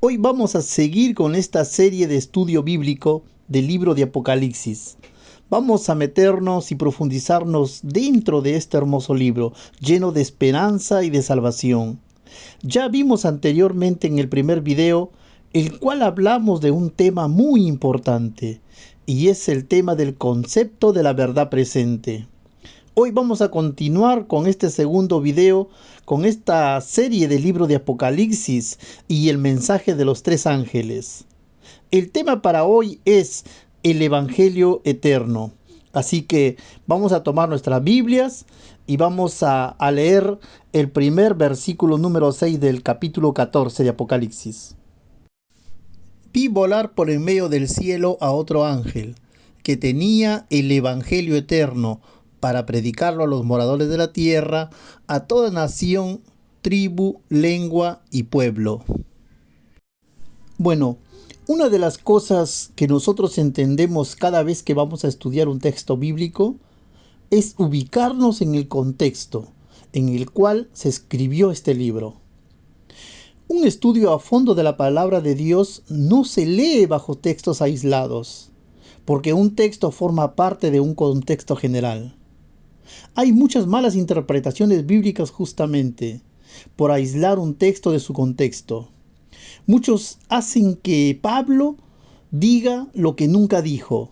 Hoy vamos a seguir con esta serie de estudio bíblico del libro de Apocalipsis. Vamos a meternos y profundizarnos dentro de este hermoso libro, lleno de esperanza y de salvación. Ya vimos anteriormente en el primer video, el cual hablamos de un tema muy importante, y es el tema del concepto de la verdad presente. Hoy vamos a continuar con este segundo video, con esta serie del libro de Apocalipsis y el mensaje de los tres ángeles. El tema para hoy es el Evangelio eterno. Así que vamos a tomar nuestras Biblias y vamos a leer el primer versículo número 6 del capítulo 14 de Apocalipsis. Vi volar por en medio del cielo a otro ángel, que tenía el Evangelio eterno, para predicarlo a los moradores de la tierra, a toda nación, tribu, lengua y pueblo. Bueno, una de las cosas que nosotros entendemos cada vez que vamos a estudiar un texto bíblico es ubicarnos en el contexto en el cual se escribió este libro. Un estudio a fondo de la palabra de Dios no se lee bajo textos aislados, porque un texto forma parte de un contexto general. Hay muchas malas interpretaciones bíblicas justamente por aislar un texto de su contexto. Muchos hacen que Pablo diga lo que nunca dijo.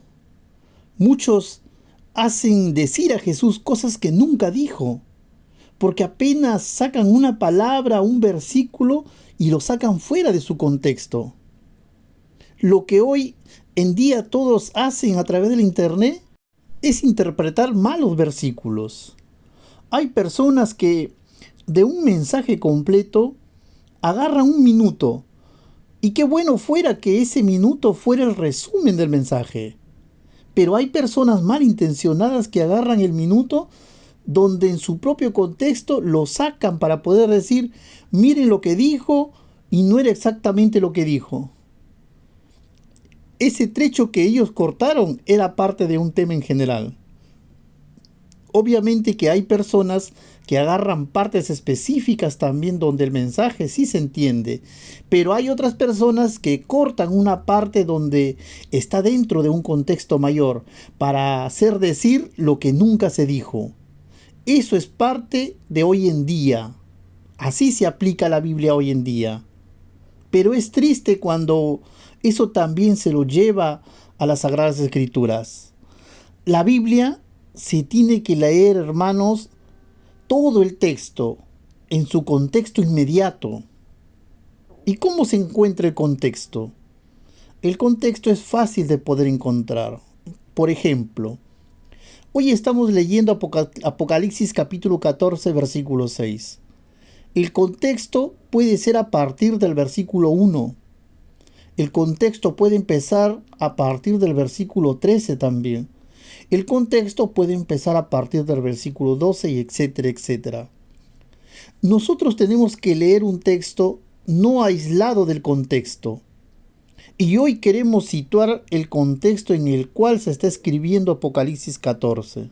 Muchos hacen decir a Jesús cosas que nunca dijo, porque apenas sacan una palabra, un versículo y lo sacan fuera de su contexto. Lo que hoy en día todos hacen a través del internet es interpretar malos versículos. Hay personas que de un mensaje completo agarran un minuto, y qué bueno fuera que ese minuto fuera el resumen del mensaje. Pero hay personas malintencionadas que agarran el minuto donde en su propio contexto lo sacan para poder decir, miren lo que dijo y no era exactamente lo que dijo. Ese trecho que ellos cortaron era parte de un tema en general. Obviamente que hay personas que agarran partes específicas también donde el mensaje sí se entiende, pero hay otras personas que cortan una parte donde está dentro de un contexto mayor para hacer decir lo que nunca se dijo. Eso es parte de hoy en día. Así se aplica la Biblia hoy en día. Pero es triste cuando eso también se lo lleva a las Sagradas Escrituras. La Biblia se tiene que leer, hermanos, todo el texto en su contexto inmediato. ¿Y cómo se encuentra el contexto? El contexto es fácil de poder encontrar. Por ejemplo, hoy estamos leyendo Apocalipsis capítulo 14, versículo 6. El contexto puede ser a partir del versículo 1. El contexto puede empezar a partir del versículo 13 también. El contexto puede empezar a partir del versículo 12 y etcétera, etcétera. Nosotros tenemos que leer un texto no aislado del contexto. Y hoy queremos situar el contexto en el cual se está escribiendo Apocalipsis 14.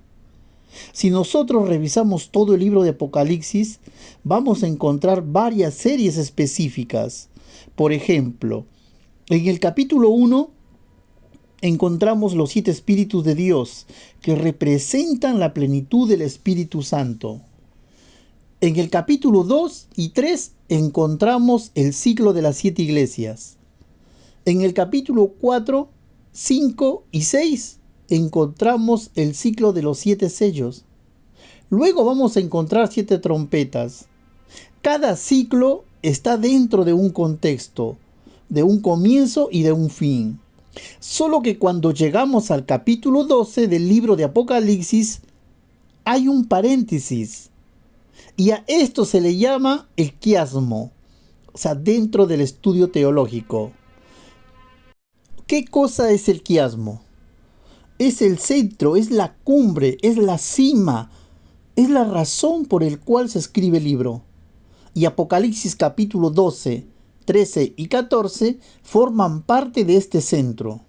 Si nosotros revisamos todo el libro de Apocalipsis, vamos a encontrar varias series específicas. Por ejemplo, en el capítulo 1 encontramos los 7 espíritus de Dios que representan la plenitud del Espíritu Santo. En el capítulo 2 y 3 encontramos el ciclo de las 7 iglesias. En el capítulo 4, 5 y 6 encontramos el ciclo de los 7 sellos. Luego vamos a encontrar 7 trompetas. Cada ciclo está dentro de un contexto, de un comienzo y de un fin. Solo que cuando llegamos al capítulo 12 del libro de Apocalipsis, hay un paréntesis. Y a esto se le llama el quiasmo, o sea, dentro del estudio teológico. ¿Qué cosa es el quiasmo? Es el centro, es la cumbre, es la cima, es la razón por el cual se escribe el libro. Y Apocalipsis capítulo 12, 13 y 14 forman parte de este centro.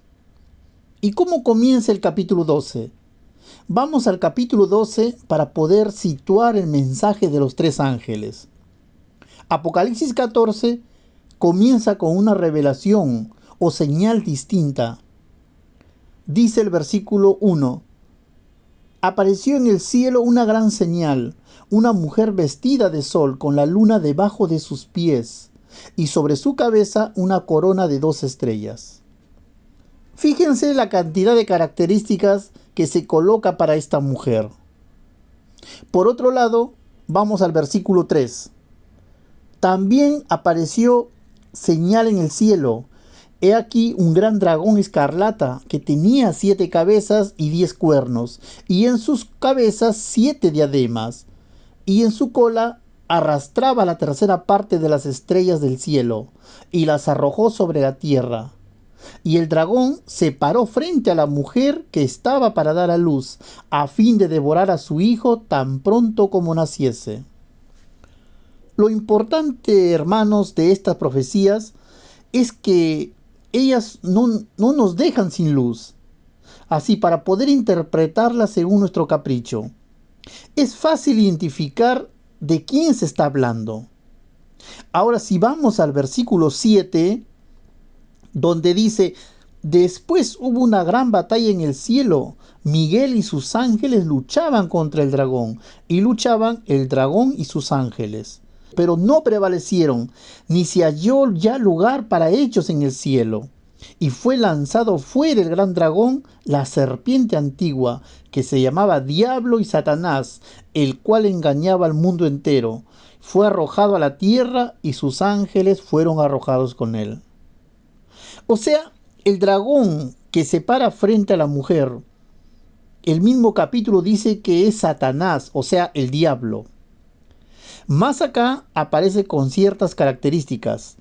¿Y cómo comienza el capítulo 12? Vamos al capítulo 12 para poder situar el mensaje de los tres ángeles. Apocalipsis 14 comienza con una revelación o señal distinta. Dice el versículo 1: apareció en el cielo una gran señal, una mujer vestida de sol con la luna debajo de sus pies y sobre su cabeza una corona de 2 estrellas. Fíjense la cantidad de características que se coloca para esta mujer. Por otro lado, vamos al versículo 3. También apareció señal en el cielo. He aquí un gran dragón escarlata que tenía 7 cabezas y 10 cuernos, y en sus cabezas 7 diademas, y en su cola arrastraba la tercera parte de las estrellas del cielo, y las arrojó sobre la tierra. Y el dragón se paró frente a la mujer que estaba para dar a luz, a fin de devorar a su hijo tan pronto como naciese. Lo importante, hermanos, de estas profecías es que ellas no nos dejan sin luz, así para poder interpretarlas según nuestro capricho. Es fácil identificar de quién se está hablando. Ahora, si vamos al versículo 7, donde dice: después hubo una gran batalla en el cielo. Miguel y sus ángeles luchaban contra el dragón, y luchaban el dragón y sus ángeles. Pero no prevalecieron, ni se halló ya lugar para ellos en el cielo. Y fue lanzado fuera el gran dragón, la serpiente antigua, que se llamaba Diablo y Satanás, el cual engañaba al mundo entero. Fue arrojado a la tierra, y sus ángeles fueron arrojados con él. O sea, el dragón que se para frente a la mujer, el mismo capítulo dice que es Satanás, o sea, el diablo. Más acá aparece con ciertas características,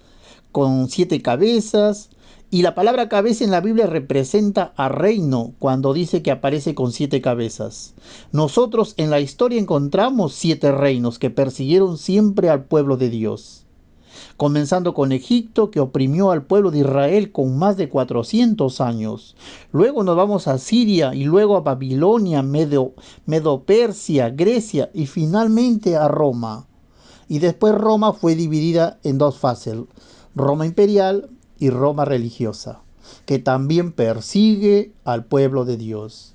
con 7 cabezas, y la palabra cabeza en la Biblia representa a reino cuando dice que aparece con 7 cabezas. Nosotros en la historia encontramos 7 reinos que persiguieron siempre al pueblo de Dios. Comenzando con Egipto, que oprimió al pueblo de Israel con más de 400 años. Luego nos vamos a Siria y luego a Babilonia, Medo-Persia, Grecia y finalmente a Roma. Y después Roma fue dividida en 2 fases, Roma imperial y Roma religiosa, que también persigue al pueblo de Dios.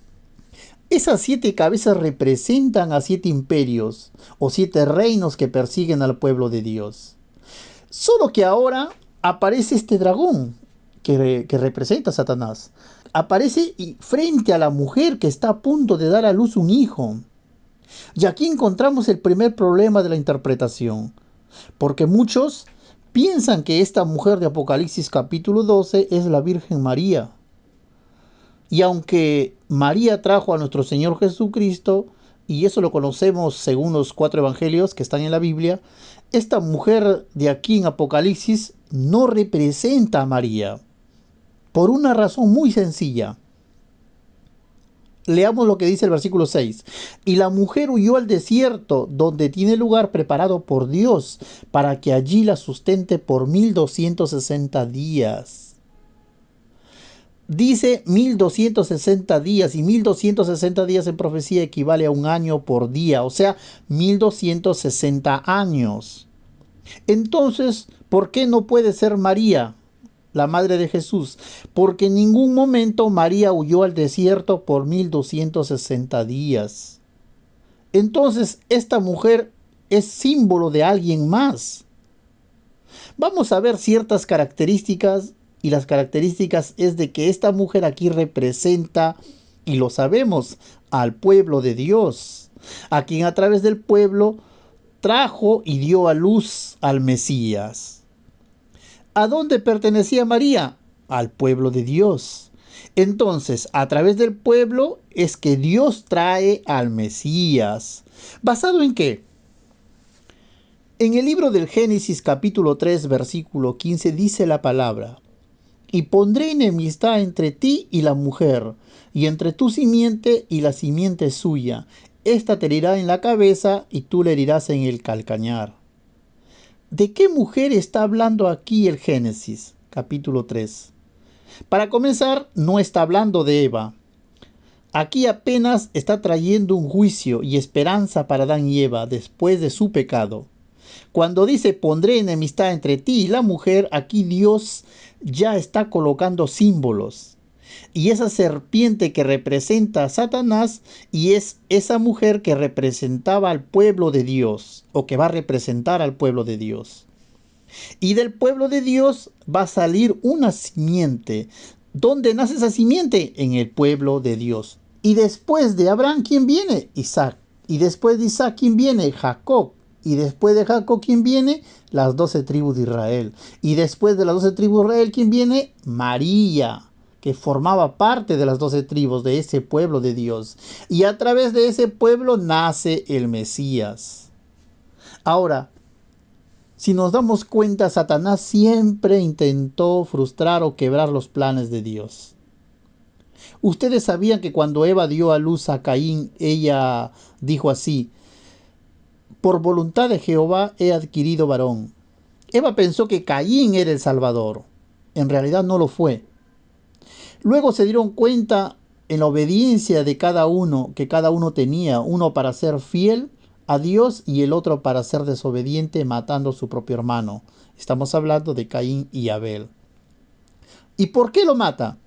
Esas 7 cabezas representan a 7 imperios o 7 reinos que persiguen al pueblo de Dios. Solo que ahora aparece este dragón que representa a Satanás. Aparece frente a la mujer que está a punto de dar a luz un hijo. Y aquí encontramos el primer problema de la interpretación, porque muchos piensan que esta mujer de Apocalipsis capítulo 12 es la Virgen María. Y aunque María trajo a nuestro Señor Jesucristo, y eso lo conocemos según los 4 evangelios que están en la Biblia, esta mujer de aquí en Apocalipsis no representa a María, por una razón muy sencilla. Leamos lo que dice el versículo 6. Y la mujer huyó al desierto, donde tiene lugar preparado por Dios, para que allí la sustente por 1260 días. Dice 1260 días, y 1260 días en profecía equivale a un año por día, o sea, 1260 años. Entonces, ¿por qué no puede ser María, la madre de Jesús? Porque en ningún momento María huyó al desierto por 1260 días. Entonces, esta mujer es símbolo de alguien más. Vamos a ver ciertas características, y las características es de que esta mujer aquí representa, y lo sabemos, al pueblo de Dios, a quien a través del pueblo trajo y dio a luz al Mesías. ¿A dónde pertenecía María? Al pueblo de Dios. Entonces, a través del pueblo es que Dios trae al Mesías. ¿Basado en qué? En el libro del Génesis capítulo 3 versículo 15 dice la palabra: y pondré enemistad entre ti y la mujer, y entre tu simiente y la simiente suya. Esta te herirá en la cabeza y tú le herirás en el calcañar. ¿De qué mujer está hablando aquí el Génesis capítulo 3? Para comenzar, no está hablando de Eva. Aquí apenas está trayendo un juicio y esperanza para Adán y Eva después de su pecado. Cuando dice pondré enemistad entre ti y la mujer, aquí Dios ya está colocando símbolos. Y esa serpiente que representa a Satanás y es esa mujer que representaba al pueblo de Dios o que va a representar al pueblo de Dios. Y del pueblo de Dios va a salir una simiente. ¿Dónde nace esa simiente? En el pueblo de Dios. Y después de Abraham, ¿quién viene? Isaac. Y después de Isaac, ¿quién viene? Jacob. Y después de Jacob, ¿quién viene? Las 12 tribus de Israel. Y después de las 12 tribus de Israel, ¿quién viene? María, que formaba parte de las 12 tribus de ese pueblo de Dios. Y a través de ese pueblo nace el Mesías. Ahora, si nos damos cuenta, Satanás siempre intentó frustrar o quebrar los planes de Dios. Ustedes sabían que cuando Eva dio a luz a Caín, ella dijo así: por voluntad de Jehová he adquirido varón. Eva pensó que Caín era el Salvador. En realidad no lo fue. Luego se dieron cuenta en la obediencia de cada uno, que cada uno tenía, uno para ser fiel a Dios y el otro para ser desobediente, matando a su propio hermano. Estamos hablando de Caín y Abel. ¿Y por qué lo mata?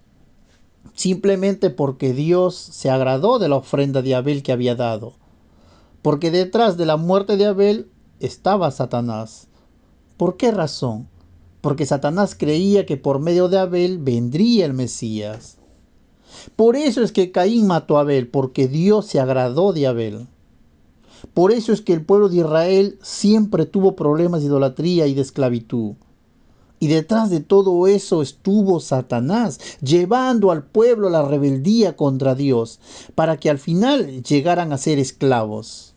Simplemente porque Dios se agradó de la ofrenda de Abel que había dado. Porque detrás de la muerte de Abel estaba Satanás. ¿Por qué razón? Porque Satanás creía que por medio de Abel vendría el Mesías. Por eso es que Caín mató a Abel, porque Dios se agradó de Abel. Por eso es que el pueblo de Israel siempre tuvo problemas de idolatría y de esclavitud. Y detrás de todo eso estuvo Satanás, llevando al pueblo a la rebeldía contra Dios, para que al final llegaran a ser esclavos.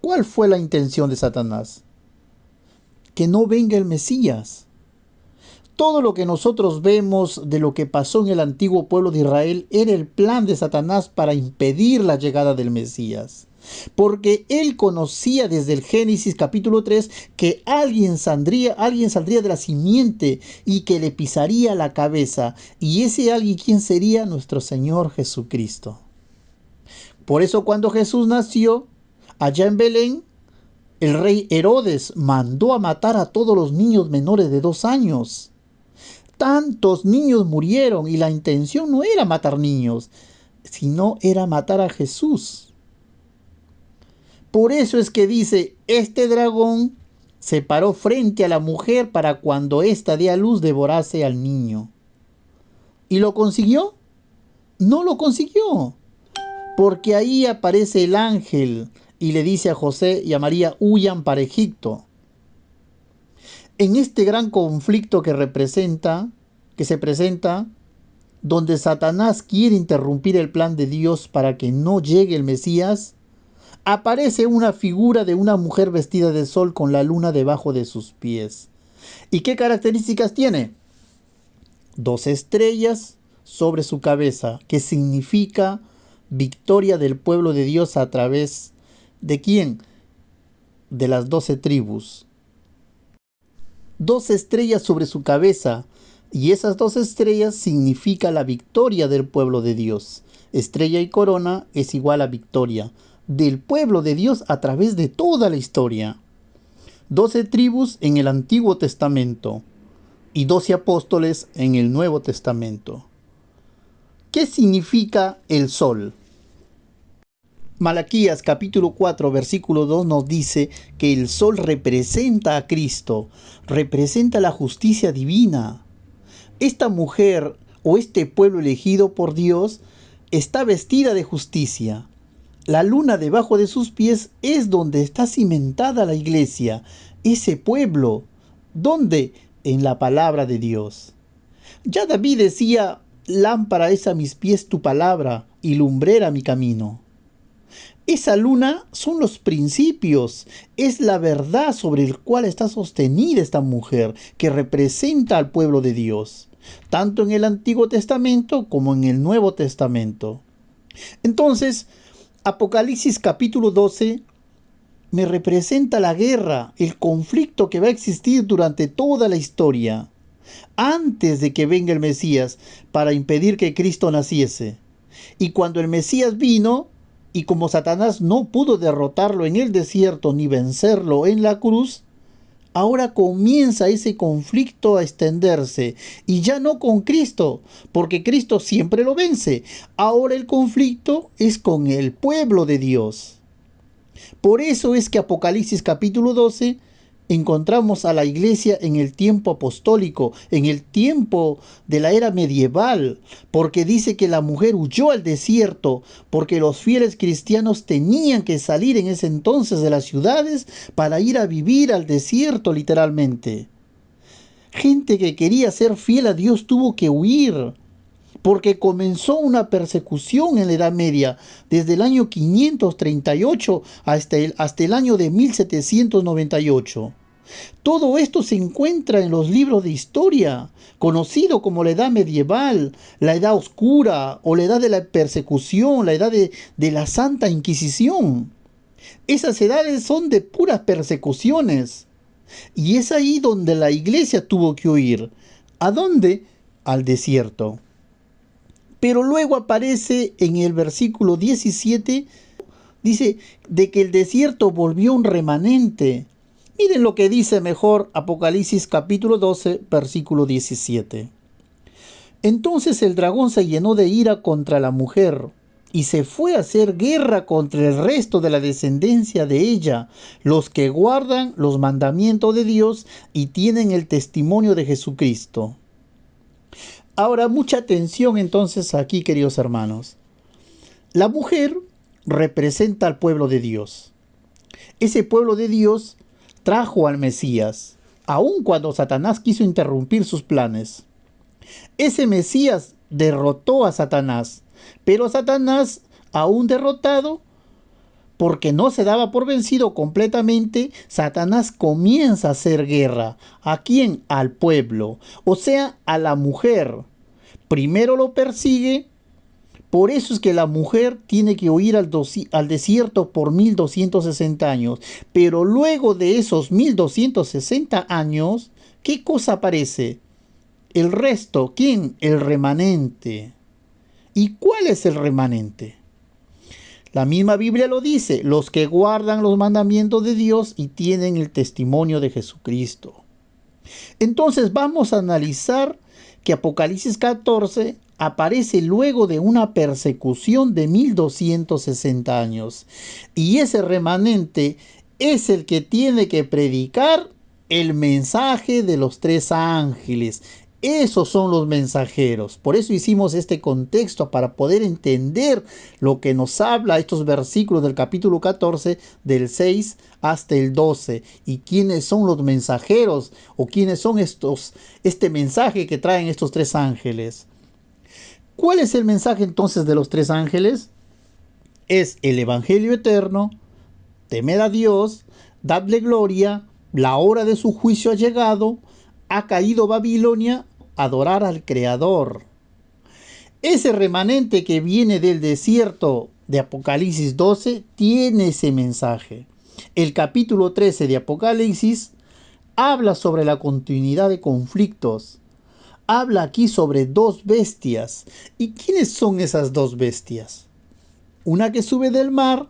¿Cuál fue la intención de Satanás? Que no venga el Mesías. Todo lo que nosotros vemos de lo que pasó en el antiguo pueblo de Israel era el plan de Satanás para impedir la llegada del Mesías. Porque él conocía desde el Génesis capítulo 3 que alguien saldría de la simiente y que le pisaría la cabeza. Y ese alguien, ¿quién sería? Nuestro Señor Jesucristo. Por eso cuando Jesús nació allá en Belén, el rey Herodes mandó a matar a todos los niños menores de 2 años. Tantos niños murieron y la intención no era matar niños, sino era matar a Jesús. Por eso es que dice, este dragón se paró frente a la mujer para cuando ésta dé a luz devorase al niño. ¿Y lo consiguió? No lo consiguió, porque ahí aparece el ángel y le dice a José y a María, huyan para Egipto. En este gran conflicto que se presenta, donde Satanás quiere interrumpir el plan de Dios para que no llegue el Mesías, aparece una figura de una mujer vestida de sol con la luna debajo de sus pies. ¿Y qué características tiene? 2 estrellas sobre su cabeza, que significa victoria del pueblo de Dios a través de ¿quién? De las 12 tribus. 2 estrellas sobre su cabeza, y esas 2 estrellas significa la victoria del pueblo de Dios. Estrella y corona es igual a victoria del pueblo de Dios a través de toda la historia. 12 tribus en el Antiguo Testamento y 12 apóstoles en el Nuevo Testamento. ¿Qué significa el sol? Malaquías capítulo 4 versículo 2 nos dice que el sol representa a Cristo, representa la justicia divina. Esta mujer o este pueblo elegido por Dios está vestida de justicia. La luna debajo de sus pies es donde está cimentada la iglesia, ese pueblo. ¿Dónde? En la palabra de Dios. Ya David decía, lámpara es a mis pies tu palabra y lumbrera mi camino. Esa luna son los principios, es la verdad sobre el cual está sostenida esta mujer, que representa al pueblo de Dios, tanto en el Antiguo Testamento como en el Nuevo Testamento. Entonces, Apocalipsis capítulo 12 me representa la guerra, el conflicto que va a existir durante toda la historia, antes de que venga el Mesías, para impedir que Cristo naciese. Y cuando el Mesías vino, Y como Satanás no pudo derrotarlo en el desierto ni vencerlo en la cruz, ahora comienza ese conflicto a extenderse, y ya no con Cristo, porque Cristo siempre lo vence. Ahora el conflicto es con el pueblo de Dios. Por eso es que Apocalipsis capítulo 12 encontramos a la iglesia en el tiempo apostólico, en el tiempo de la era medieval, porque dice que la mujer huyó al desierto, porque los fieles cristianos tenían que salir en ese entonces de las ciudades para ir a vivir al desierto literalmente. Gente que quería ser fiel a Dios tuvo que huir, porque comenzó una persecución en la Edad Media, desde el año 538 hasta el año de 1798. Todo esto se encuentra en los libros de historia, conocido como la Edad Medieval, la Edad Oscura o la Edad de la Persecución, la Edad de la Santa Inquisición. Esas edades son de puras persecuciones. Y es ahí donde la iglesia tuvo que huir. ¿A dónde? Al desierto. Pero luego aparece en el versículo 17, dice de que el desierto volvió un remanente. Miren lo que dice mejor Apocalipsis capítulo 12, versículo 17. Entonces el dragón se llenó de ira contra la mujer y se fue a hacer guerra contra el resto de la descendencia de ella, los que guardan los mandamientos de Dios y tienen el testimonio de Jesucristo. Ahora, mucha atención entonces aquí, queridos hermanos. La mujer representa al pueblo de Dios. Ese pueblo de Dios trajo al Mesías, aun cuando Satanás quiso interrumpir sus planes. Ese Mesías derrotó a Satanás, pero Satanás, aún derrotado, porque no se daba por vencido completamente, Satanás comienza a hacer guerra. ¿A quién? Al pueblo, o sea, a la mujer. Primero lo persigue, por eso es que la mujer tiene que huir al desierto por 1260 años. Pero luego de esos 1260 años, ¿qué cosa aparece? El resto, ¿quién? El remanente. ¿Y cuál es el remanente? La misma Biblia lo dice, los que guardan los mandamientos de Dios y tienen el testimonio de Jesucristo. Entonces vamos a analizar que Apocalipsis 14 aparece luego de una persecución de 1260 años. Y ese remanente es el que tiene que predicar el mensaje de los tres ángeles. Esos son los mensajeros. Por eso hicimos este contexto, para poder entender lo que nos habla estos versículos del capítulo 14, del 6 hasta el 12. Y quiénes son los mensajeros, o quiénes son este mensaje que traen estos tres ángeles. ¿Cuál es el mensaje entonces de los tres ángeles? Es el evangelio eterno, temed a Dios, dadle gloria, la hora de su juicio ha llegado, ha caído Babilonia, adorar al Creador. Ese remanente que viene del desierto de Apocalipsis 12 tiene ese mensaje. El capítulo 13 de Apocalipsis habla sobre la continuidad de conflictos. Habla aquí sobre dos bestias. ¿Y quiénes son esas dos bestias? Una que sube del mar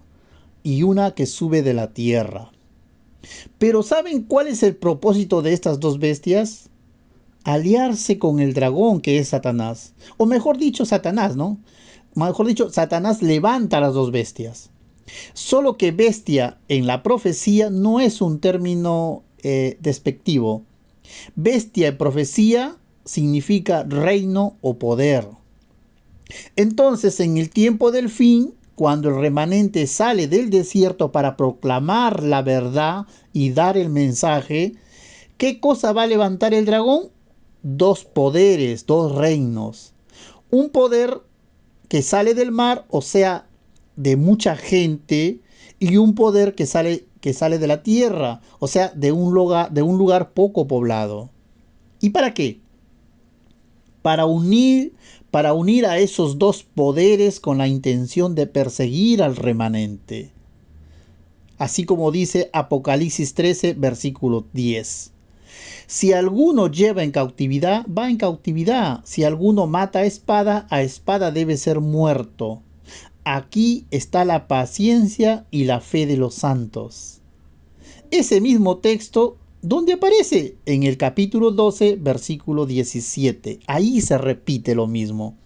y una que sube de la tierra. Pero ¿saben cuál es el propósito de estas dos bestias? Aliarse con el dragón, que es Satanás. O mejor dicho, Satanás, ¿no? Mejor dicho, Satanás levanta a las dos bestias. Solo que bestia en la profecía no es un término despectivo. Bestia en profecía significa reino o poder. Entonces, en el tiempo del fin, cuando el remanente sale del desierto para proclamar la verdad y dar el mensaje, ¿qué cosa va a levantar el dragón? Dos poderes, dos reinos. Un poder que sale del mar, o sea, de mucha gente, y un poder que sale de la tierra, o sea, de un lugar poco poblado. ¿Y para qué? Para unir a esos dos poderes con la intención de perseguir al remanente. Así como dice Apocalipsis 13, versículo 10. Si alguno lleva en cautividad, va en cautividad. Si alguno mata a espada debe ser muerto. Aquí está la paciencia y la fe de los santos. Ese mismo texto, ¿dónde aparece? En el capítulo 12, versículo 17. Ahí se repite lo mismo.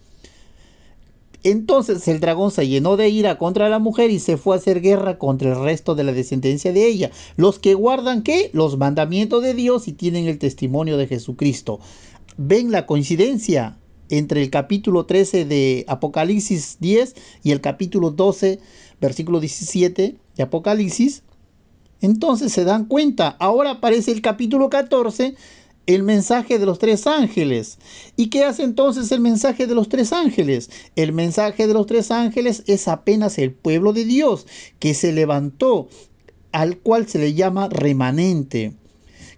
Entonces el dragón se llenó de ira contra la mujer y se fue a hacer guerra contra el resto de la descendencia de ella. Los que guardan, ¿qué? Los mandamientos de Dios y tienen el testimonio de Jesucristo. ¿Ven la coincidencia entre el capítulo 13 de Apocalipsis 10 y el capítulo 12, versículo 17 de Apocalipsis? Entonces se dan cuenta. Ahora aparece el capítulo 14, el mensaje de los tres ángeles. ¿Y qué hace entonces el mensaje de los tres ángeles? El mensaje de los tres ángeles es apenas el pueblo de Dios que se levantó, al cual se le llama remanente,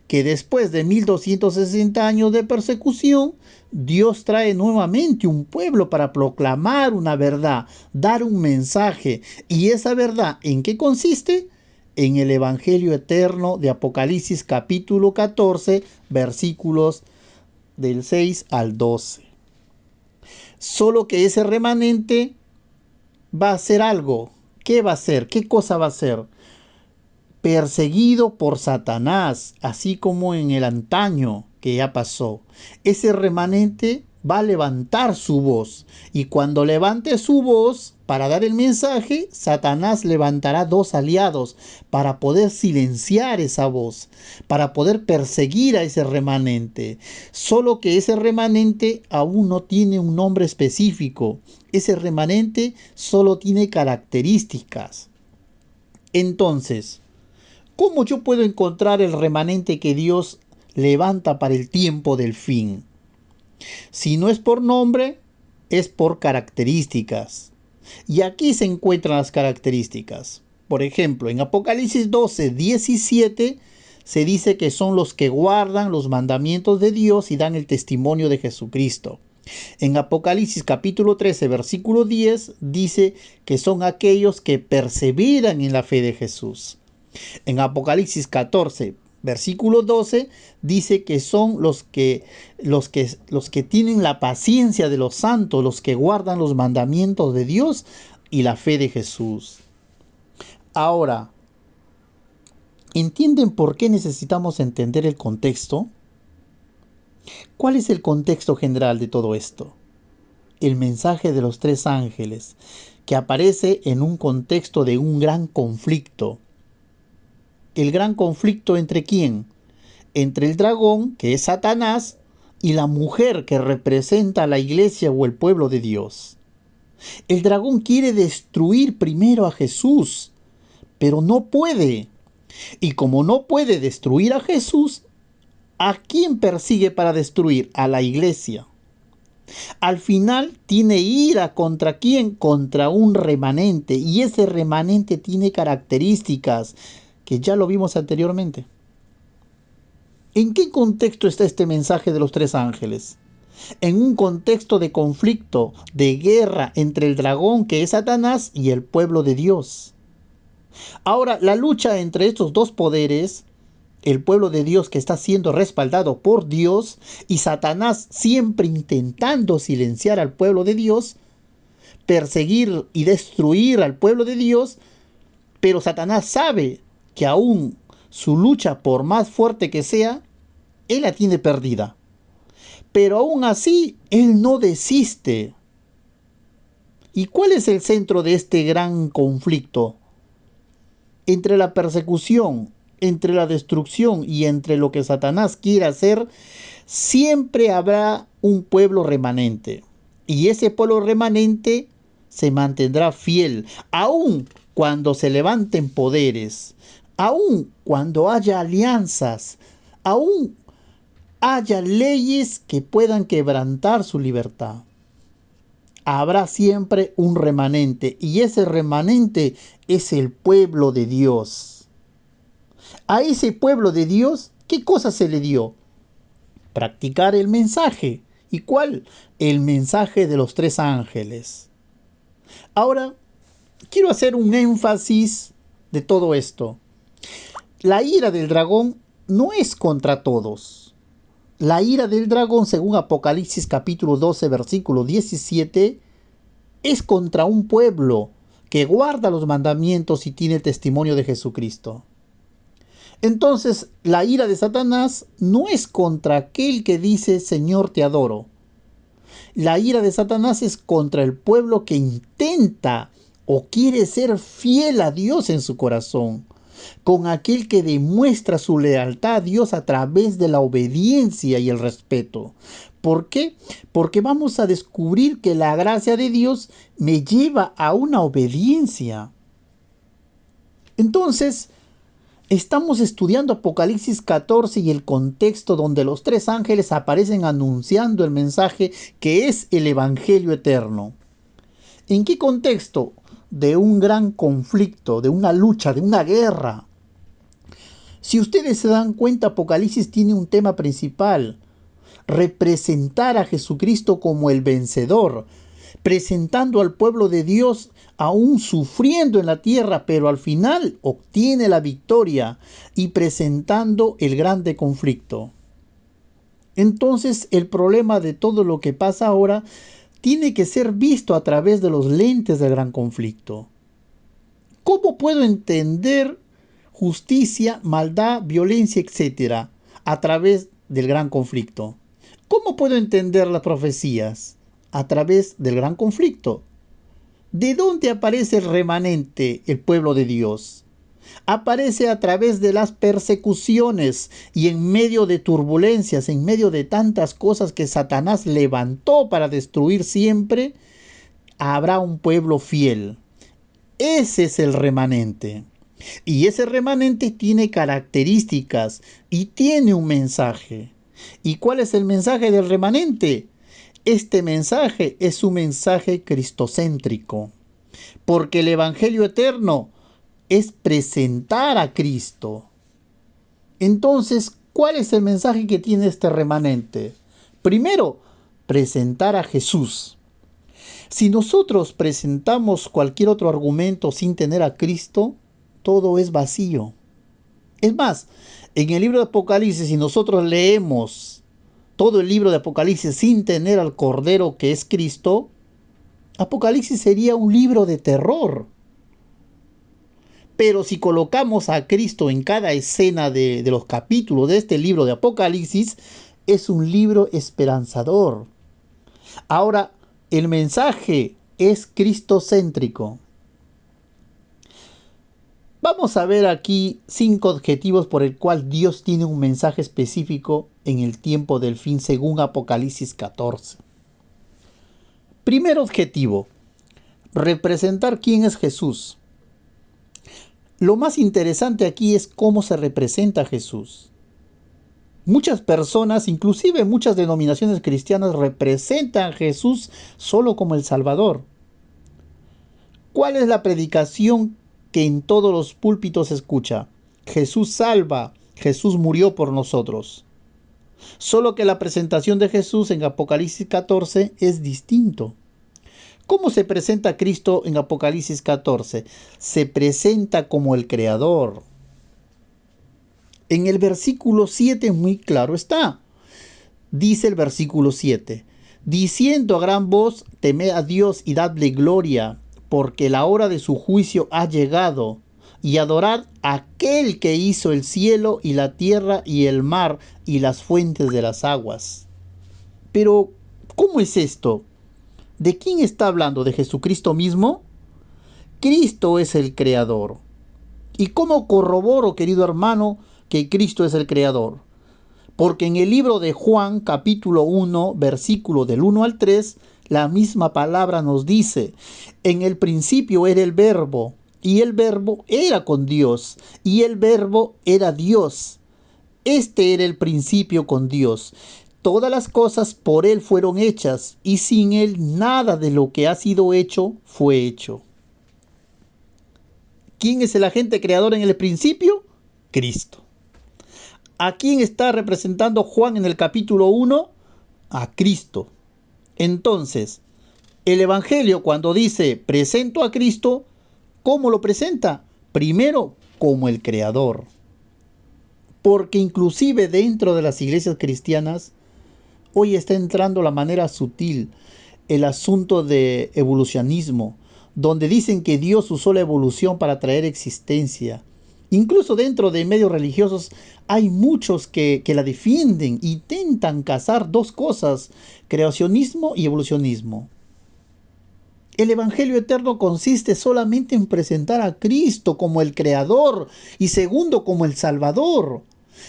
que después de 1260 años de persecución, Dios trae nuevamente un pueblo para proclamar una verdad, dar un mensaje. ¿Y esa verdad en qué consiste? En el Evangelio eterno de Apocalipsis capítulo 14, versículos del 6 al 12. Solo que ese remanente va a hacer algo. ¿Qué va a hacer? ¿Qué cosa va a hacer? Perseguido por Satanás, así como en el antaño que ya pasó. Ese remanente va a levantar su voz, y cuando levante su voz para dar el mensaje, Satanás levantará dos aliados para poder silenciar esa voz, para poder perseguir a ese remanente. Solo que ese remanente aún no tiene un nombre específico. Ese remanente solo tiene características. Entonces, ¿cómo yo puedo encontrar el remanente que Dios levanta para el tiempo del fin? Si no es por nombre, es por características. Y aquí se encuentran las características. Por ejemplo, en Apocalipsis 12, 17 se dice que son los que guardan los mandamientos de Dios y dan el testimonio de Jesucristo. En Apocalipsis capítulo 13, versículo 10 dice que son aquellos que perseveran en la fe de Jesús. En Apocalipsis 14, versículo 12, dice que son los que tienen la paciencia de los santos, los que guardan los mandamientos de Dios y la fe de Jesús. Ahora, ¿entienden por qué necesitamos entender el contexto? ¿Cuál es el contexto general de todo esto? El mensaje de los tres ángeles, que aparece en un contexto de un gran conflicto. ¿El gran conflicto entre quién? Entre el dragón, que es Satanás, y la mujer que representa a la iglesia o el pueblo de Dios. El dragón quiere destruir primero a Jesús, pero no puede. Y como no puede destruir a Jesús, ¿a quién persigue para destruir? A la iglesia. Al final tiene ira contra quién? Contra un remanente. Y ese remanente tiene características que ya lo vimos anteriormente. ¿En qué contexto está este mensaje de los tres ángeles? En un contexto de conflicto, de guerra entre el dragón que es Satanás y el pueblo de Dios. Ahora, la lucha entre estos dos poderes, el pueblo de Dios que está siendo respaldado por Dios y Satanás siempre intentando silenciar al pueblo de Dios, perseguir y destruir al pueblo de Dios, pero Satanás sabe que aún su lucha, por más fuerte que sea, él la tiene perdida. Pero aún así, él no desiste. ¿Y cuál es el centro de este gran conflicto? Entre la persecución, entre la destrucción y entre lo que Satanás quiere hacer, siempre habrá un pueblo remanente. Y ese pueblo remanente se mantendrá fiel, aun cuando se levanten poderes, aun cuando haya alianzas, aun haya leyes que puedan quebrantar su libertad. Habrá siempre un remanente, y ese remanente es el pueblo de Dios. A ese pueblo de Dios, ¿qué cosa se le dio? Practicar el mensaje. ¿Y cuál? El mensaje de los tres ángeles. Ahora, quiero hacer un énfasis de todo esto. La ira del dragón no es contra todos. La ira del dragón, según Apocalipsis capítulo 12, versículo 17, es contra un pueblo que guarda los mandamientos y tiene el testimonio de Jesucristo. Entonces, la ira de Satanás no es contra aquel que dice, Señor, te adoro. La ira de Satanás es contra el pueblo que intenta o quiere ser fiel a Dios en su corazón, con aquel que demuestra su lealtad a Dios a través de la obediencia y el respeto. ¿Por qué? Porque vamos a descubrir que la gracia de Dios me lleva a una obediencia. Entonces, estamos estudiando Apocalipsis 14 y el contexto donde los tres ángeles aparecen anunciando el mensaje que es el Evangelio eterno. ¿En qué contexto? De un gran conflicto, de una lucha, de una guerra. Si ustedes se dan cuenta, Apocalipsis tiene un tema principal: representar a Jesucristo como el vencedor, presentando al pueblo de Dios aún sufriendo en la tierra, pero al final obtiene la victoria y presentando el grande conflicto. Entonces, el problema de todo lo que pasa ahora tiene que ser visto a través de los lentes del gran conflicto. ¿Cómo puedo entender justicia, maldad, violencia, etcétera, a través del gran conflicto? ¿Cómo puedo entender las profecías? A través del gran conflicto. ¿De dónde aparece el remanente, el pueblo de Dios? Aparece a través de las persecuciones y en medio de turbulencias, en medio de tantas cosas que Satanás levantó para destruir siempre, habrá un pueblo fiel. Ese es el remanente. Y ese remanente tiene características y tiene un mensaje. ¿Y cuál es el mensaje del remanente? Este mensaje es un mensaje cristocéntrico, porque el Evangelio eterno es presentar a Cristo. Entonces, ¿cuál es el mensaje que tiene este remanente? Primero, presentar a Jesús. Si nosotros presentamos cualquier otro argumento sin tener a Cristo, todo es vacío. Es más, en el libro de Apocalipsis, si nosotros leemos todo el libro de Apocalipsis sin tener al Cordero que es Cristo, Apocalipsis sería un libro de terror. Pero si colocamos a Cristo en cada escena de los capítulos de este libro de Apocalipsis, es un libro esperanzador. Ahora, el mensaje es cristocéntrico. Vamos a ver aquí 5 objetivos por el cual Dios tiene un mensaje específico en el tiempo del fin según Apocalipsis 14. Primer objetivo: representar quién es Jesús. Lo más interesante aquí es cómo se representa a Jesús. Muchas personas, inclusive muchas denominaciones cristianas, representan a Jesús solo como el Salvador. ¿Cuál es la predicación que en todos los púlpitos se escucha? Jesús salva, Jesús murió por nosotros. Solo que la presentación de Jesús en Apocalipsis 14 es distinto. ¿Cómo se presenta Cristo en Apocalipsis 14? Se presenta como el Creador. En el versículo 7 muy claro está. Dice el versículo 7, diciendo a gran voz, temed a Dios y dadle gloria, porque la hora de su juicio ha llegado, y adorad a aquel que hizo el cielo y la tierra y el mar y las fuentes de las aguas. Pero, ¿cómo es esto? ¿De quién está hablando? ¿De Jesucristo mismo? Cristo es el Creador. ¿Y cómo corroboro, querido hermano, que Cristo es el Creador? Porque en el libro de Juan, capítulo 1, versículo del 1 al 3, la misma palabra nos dice: en el principio era el Verbo, y el Verbo era con Dios, y el Verbo era Dios. Este era el principio con Dios. Todas las cosas por Él fueron hechas, y sin Él nada de lo que ha sido hecho fue hecho. ¿Quién es el agente creador en el principio? Cristo. ¿A quién está representando Juan en el capítulo 1? A Cristo. Entonces, el Evangelio cuando dice presento a Cristo, ¿cómo lo presenta? Primero, como el Creador. Porque inclusive dentro de las iglesias cristianas, hoy está entrando la manera sutil el asunto de evolucionismo, donde dicen que Dios usó la evolución para traer existencia. Incluso dentro de medios religiosos hay muchos que la defienden, intentan casar dos cosas, creacionismo y evolucionismo. El Evangelio eterno consiste solamente en presentar a Cristo como el Creador y segundo como el Salvador.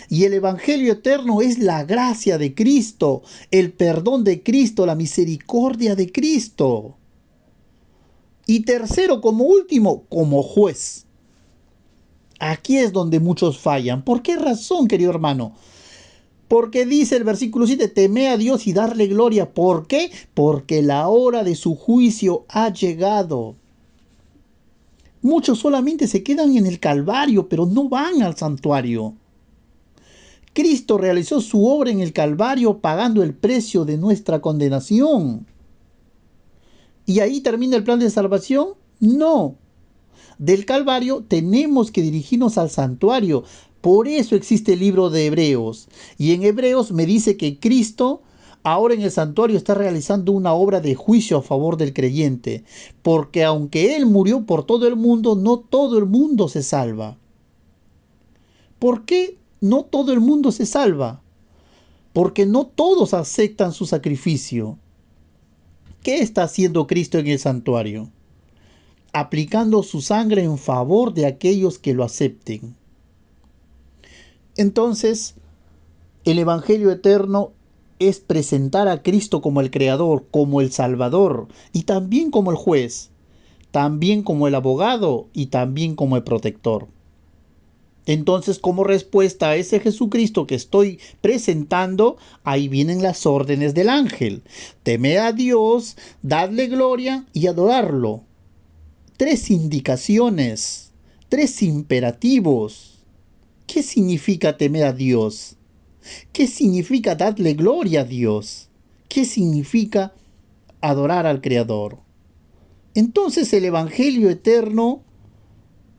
Y el Evangelio eterno es la gracia de Cristo, el perdón de Cristo, la misericordia de Cristo. Y tercero, como último, como juez. Aquí es donde muchos fallan. ¿Por qué razón, querido hermano? Porque dice el versículo 7, teme a Dios y darle gloria. ¿Por qué? Porque la hora de su juicio ha llegado. Muchos solamente se quedan en el Calvario, pero no van al santuario. Cristo realizó su obra en el Calvario pagando el precio de nuestra condenación. ¿Y ahí termina el plan de salvación? No. Del Calvario tenemos que dirigirnos al santuario. Por eso existe el libro de Hebreos. Y en Hebreos me dice que Cristo ahora en el santuario está realizando una obra de juicio a favor del creyente. Porque aunque Él murió por todo el mundo, no todo el mundo se salva. ¿Por qué no todo el mundo se salva? Porque no todos aceptan su sacrificio. ¿Qué está haciendo Cristo en el santuario? Aplicando su sangre en favor de aquellos que lo acepten. Entonces, el Evangelio eterno es presentar a Cristo como el Creador, como el Salvador, y también como el juez, también como el abogado y también como el protector. Entonces, como respuesta a ese Jesucristo que estoy presentando, ahí vienen las órdenes del ángel. Temed a Dios, dadle gloria y adorarlo. Tres indicaciones, tres imperativos. ¿Qué significa temer a Dios? ¿Qué significa darle gloria a Dios? ¿Qué significa adorar al Creador? Entonces el Evangelio eterno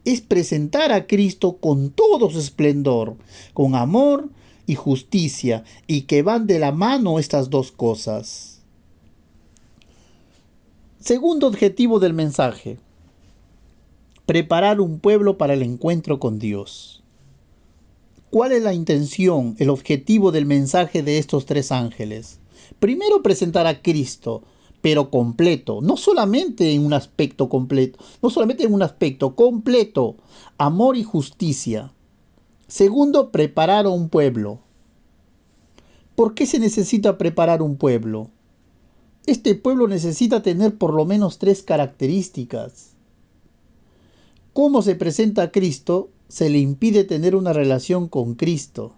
es presentar a Cristo con todo su esplendor, con amor y justicia, y que van de la mano estas dos cosas. Segundo objetivo del mensaje: preparar un pueblo para el encuentro con Dios. ¿Cuál es la intención, el objetivo del mensaje de estos tres ángeles? Primero, presentar a Cristo, pero completo, no solamente en un aspecto completo, no solamente en un aspecto completo, amor y justicia. Segundo, preparar a un pueblo. ¿Por qué se necesita preparar un pueblo? Este pueblo necesita tener por lo menos tres características. ¿Cómo se presenta a Cristo? Se le impide tener una relación con Cristo.